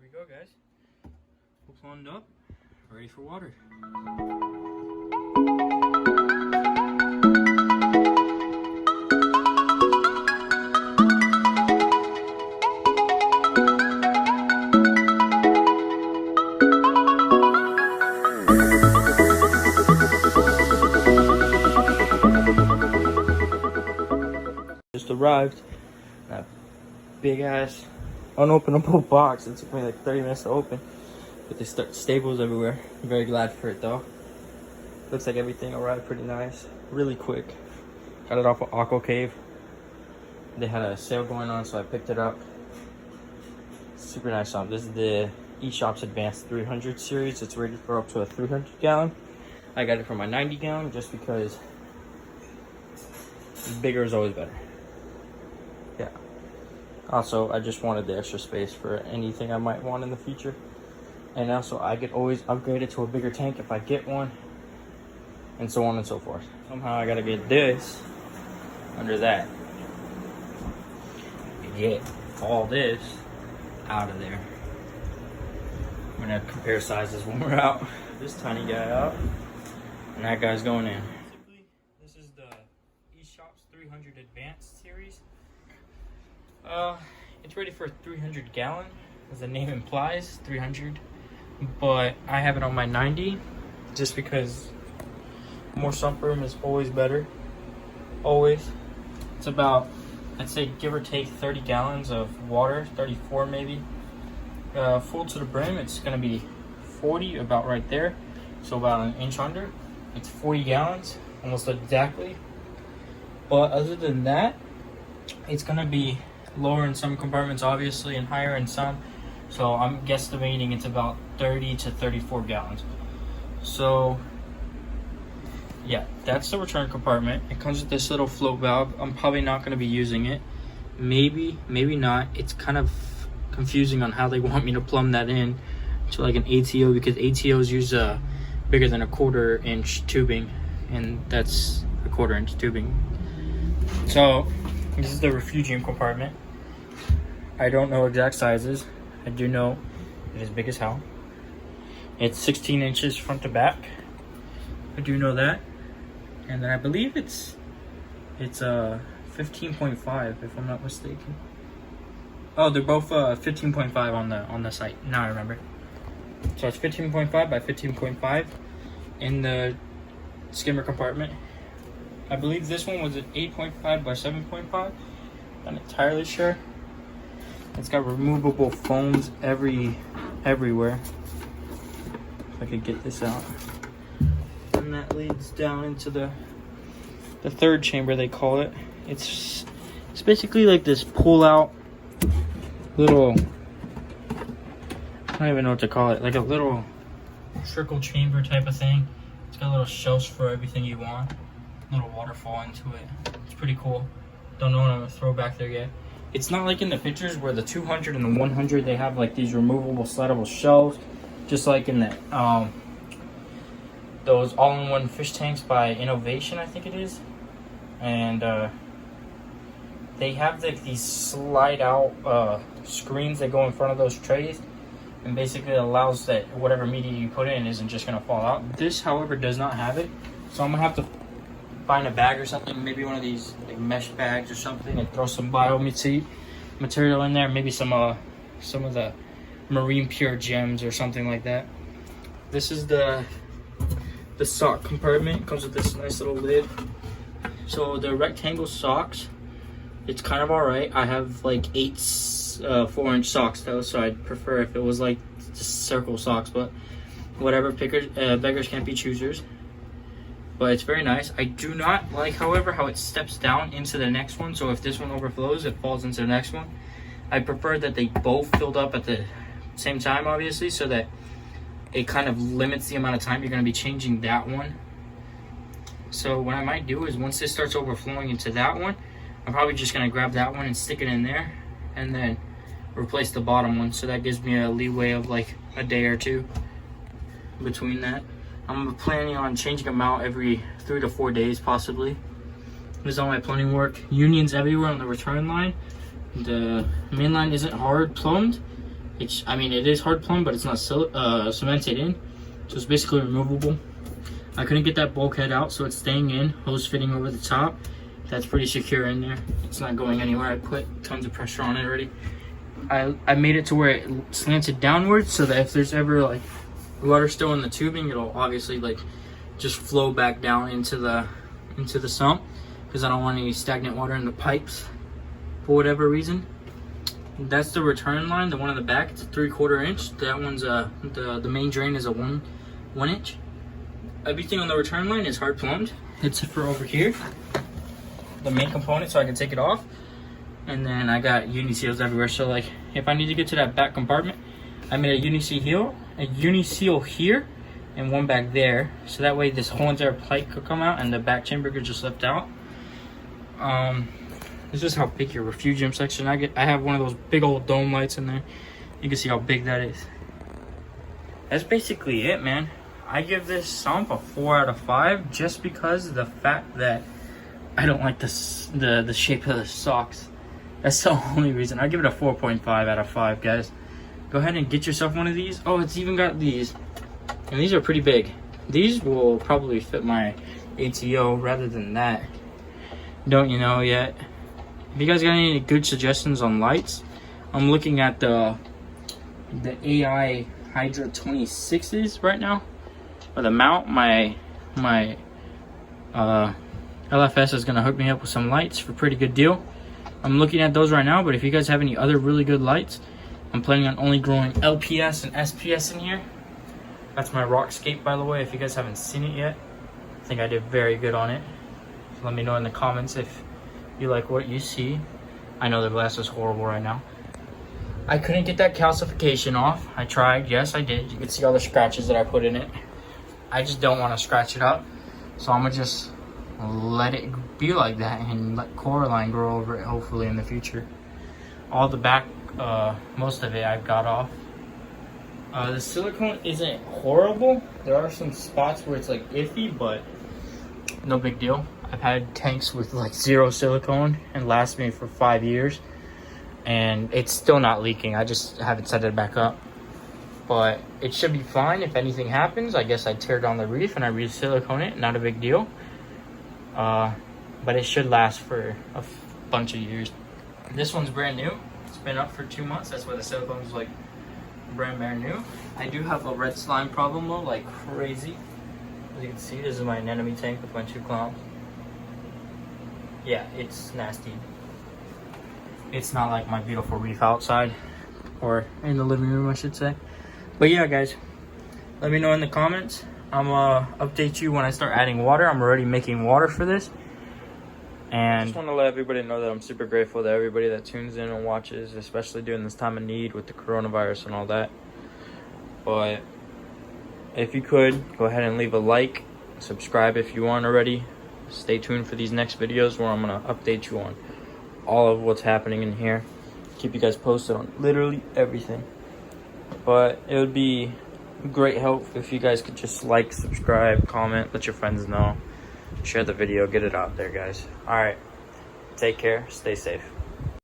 here we go, guys. Hooks lined up, ready for water. Just arrived. That big ass unopenable box. It took me like 30 minutes to open, but they start staples everywhere. I'm very glad for it though. Looks like everything arrived pretty nice, really quick. Got it off of Aqua Cave. They had a sale going on, so I picked it up. Super nice sump. This is the Eshopps Advanced 300 series. It's rated for up to a 300 gallon. I got it for my 90 gallon just because bigger is always better. Yeah. Also, I just wanted the extra space for anything I might want in the future. And also, I could always upgrade it to a bigger tank if I get one. And so on and so forth. Somehow I gotta get this under that. Get all this out of there. I'm gonna compare sizes when we're out. This tiny guy out, and that guy's going in. This is the Eshopps 300 Advanced series. It's ready for 300 gallon, as the name implies, 300. But I have it on my 90, just because more sump room is always better. Always. It's about, I'd say, give or take 30 gallons of water, 34 maybe. Full to the brim, it's gonna be 40, about right there. So about an inch under. It's 40 gallons, almost exactly. But other than that, it's gonna be lower in some compartments, obviously, and higher in some. So I'm guesstimating it's about 30 to 34 gallons. So yeah, that's the return compartment. It comes with this little float valve. I'm probably not going to be using it. Maybe not. It's kind of confusing on how they want me to plumb that in to like an ATO, because ATOs use bigger than a 1/4 inch tubing, and that's a 1/4 inch tubing. So this is the refugium compartment. I don't know exact sizes. I do know it is big as hell. It's 16 inches front to back. I do know that. And then I believe it's 15.5 if I'm not mistaken. Oh, they're both 15.5 on the site. Now I remember. So it's 15.5 by 15.5 in the skimmer compartment. I believe this one was an 8.5 by 7.5. Not entirely sure. It's got removable foams everywhere. If I could get this out. And that leads down into the third chamber, they call it. It's basically like this pull out little, I don't even know what to call it, like a little trickle chamber type of thing. It's got little shelves for everything you want. Little waterfall into it. It's pretty cool. Don't know what I'm gonna throw back there yet. It's not like in the pictures where the 200 and the 100 they have like these removable slidable shelves, just like in the those all-in-one fish tanks by Innovation, I think it is. And they have like these slide out screens that go in front of those trays, and basically allows that whatever media you put in isn't just gonna fall out. This, however, does not have it, so I'm gonna have to find a bag or something, maybe one of these like mesh bags or something, and throw some bio material in there, maybe some of the marine pure gems or something like that. This is the sock compartment. It comes with this nice little lid. So the rectangle socks, it's kind of alright. I have like 8 4-inch socks though, so I'd prefer if it was like just circle socks, but whatever, beggars can't be choosers. But it's very nice. I do not like, however, how it steps down into the next one. So if this one overflows, it falls into the next one. I prefer that they both filled up at the same time, obviously, so that it kind of limits the amount of time you're going to be changing that one. So what I might do is once this starts overflowing into that one, I'm probably just going to grab that one and stick it in there and then replace the bottom one. So that gives me a leeway of like a day or two between that. I'm planning on changing them out every 3 to 4 days, possibly. This is all my plumbing work. Unions everywhere on the return line. The main line isn't hard plumbed, I mean, it is hard plumb, but it's not cemented in, so it's basically removable. I couldn't get that bulkhead out, so it's staying in, hose fitting over the top. That's pretty secure in there. It's not going anywhere. I put tons of pressure on it already. I made it to where it slanted downwards, so that if there's ever like water still in the tubing, it'll obviously like just flow back down into the sump, because I don't want any stagnant water in the pipes for whatever reason. That's the return line, the one in the back. It's a 3/4 inch. That one's the main drain is a 1 inch. Everything on the return line is hard plumbed, except for over here, the main component, so I can take it off. And then I got uni seals everywhere. So like, if I need to get to that back compartment, I made a uni seal here, and one back there. So that way this whole entire pipe could come out, and the back chamber could just lift out. This is how big your refugium section. I have one of those big old dome lights in there. You can see how big that is. That's basically it, man. I give this sump a 4 out of 5 just because of the fact that I don't like the shape of the socks. That's the only reason. I give it a 4.5 out of 5, guys. Go ahead and get yourself one of these. Oh, it's even got these. And these are pretty big. These will probably fit my ATO rather than that. Don't you know yet? If you guys got any good suggestions on lights, I'm looking at the AI Hydra 26s right now. For the mount, my LFS is gonna hook me up with some lights for a pretty good deal. I'm looking at those right now, but if you guys have any other really good lights, I'm planning on only growing LPS and SPS in here. That's my Rockscape, by the way, if you guys haven't seen it yet. I think I did very good on it. So let me know in the comments if you like what you see. I know the glass is horrible right now. I couldn't get that calcification off. I tried, yes I did. You can see all the scratches that I put in it. I just don't want to scratch it up. So I'm gonna just let it be like that and let Coraline grow over it, hopefully in the future. All the back, most of it I've got off. The silicone isn't horrible. There are some spots where it's like iffy, but no big deal. I've had tanks with like 0 silicone and last me for 5 years, and it's still not leaking. I just haven't set it back up, but it should be fine. If anything happens, I guess I tear down the reef and I re-silicone it. Not a big deal. But it should last for a bunch of years. This one's brand new. It's been up for 2 months. That's why the silicone's like brand new. I do have a red slime problem though, like crazy. As you can see, this is my anemone tank with my 2 clowns. Yeah, it's nasty. It's not like my beautiful reef outside, or in the living room I should say. But yeah guys, let me know in the comments. I'm gonna update you when I start adding water. I'm already making water for this. And I just want to let everybody know that I'm super grateful to everybody that tunes in and watches, especially during this time of need with the coronavirus and all that. But if you could, go ahead and leave a like, subscribe if you aren't already. Stay tuned for these next videos where I'm going to update you on all of what's happening in here. Keep you guys posted on literally everything. But it would be great help if you guys could just like, subscribe, comment, let your friends know. Share the video, get it out there, guys. All right, take care, stay safe.